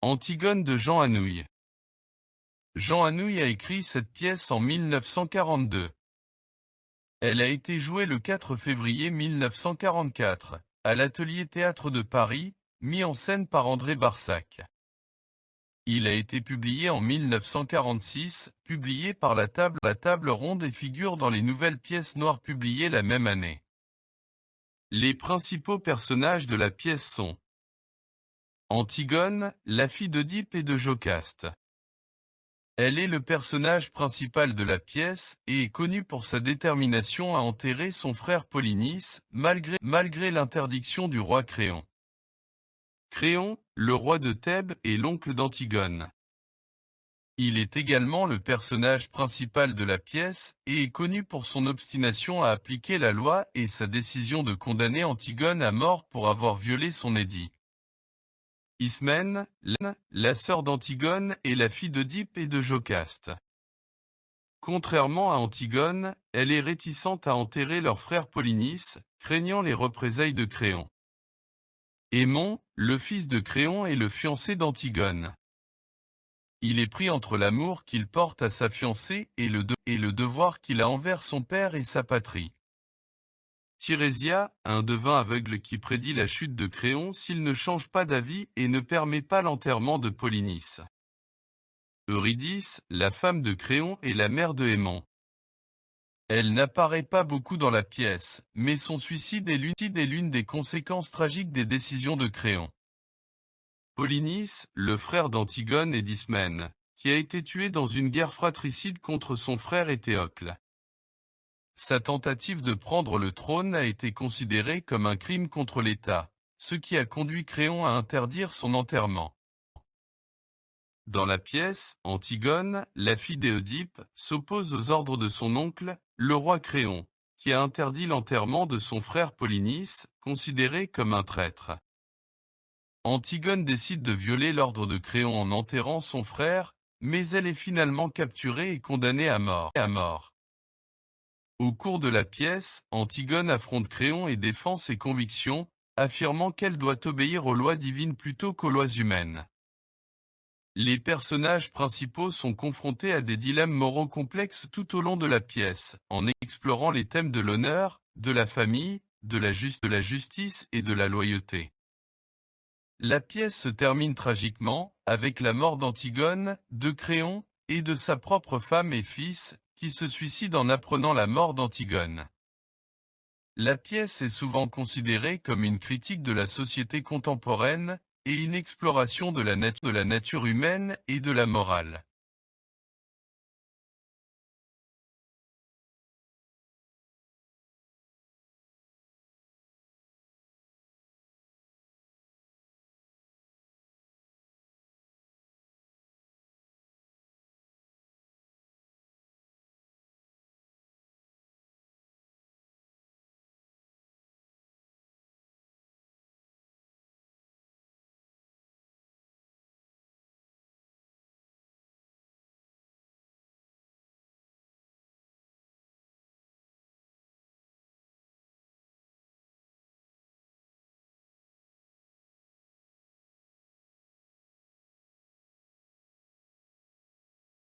Antigone de Jean Anouilh. Jean Anouilh a écrit cette pièce en 1942. Elle a été jouée le 4 février 1944, à l'Atelier Théâtre de Paris, mis en scène par André Barsac. Il a été publié en 1946, publié par la Table Ronde et figure dans les Nouvelles Pièces Noires publiées la même année. Les principaux personnages de la pièce sont Antigone, la fille d'Œdipe et de Jocaste. Elle est le personnage principal de la pièce et est connue pour sa détermination à enterrer son frère Polynice, malgré l'interdiction du roi Créon. Créon, le roi de Thèbes, est l'oncle d'Antigone. Il est également le personnage principal de la pièce et est connu pour son obstination à appliquer la loi et sa décision de condamner Antigone à mort pour avoir violé son édit. Ismène, la sœur d'Antigone, est la fille d'Œdipe et de Jocaste. Contrairement à Antigone, elle est réticente à enterrer leur frère Polynice, craignant les représailles de Créon. Aimon, le fils de Créon, est le fiancé d'Antigone. Il est pris entre l'amour qu'il porte à sa fiancée et le devoir qu'il a envers son père et sa patrie. Tirésia, un devin aveugle qui prédit la chute de Créon s'il ne change pas d'avis et ne permet pas l'enterrement de Polynice. Eurydice, la femme de Créon est la mère de Aimon. Elle n'apparaît pas beaucoup dans la pièce, mais son suicide est l'une des conséquences tragiques des décisions de Créon. Polynice, le frère d'Antigone et d'Ismène, qui a été tué dans une guerre fratricide contre son frère Éthéocle. Sa tentative de prendre le trône a été considérée comme un crime contre l'État, ce qui a conduit Créon à interdire son enterrement. Dans la pièce, Antigone, la fille d'Œdipe, s'oppose aux ordres de son oncle, le roi Créon, qui a interdit l'enterrement de son frère Polynice, considéré comme un traître. Antigone décide de violer l'ordre de Créon en enterrant son frère, mais elle est finalement capturée et condamnée à mort. Au cours de la pièce, Antigone affronte Créon et défend ses convictions, affirmant qu'elle doit obéir aux lois divines plutôt qu'aux lois humaines. Les personnages principaux sont confrontés à des dilemmes moraux complexes tout au long de la pièce, en explorant les thèmes de l'honneur, de la famille, de la justice et de la loyauté. La pièce se termine tragiquement, avec la mort d'Antigone, de Créon, et de sa propre femme et fils, qui se suicide en apprenant la mort d'Antigone. La pièce est souvent considérée comme une critique de la société contemporaine, et une exploration de la nature humaine et de la morale.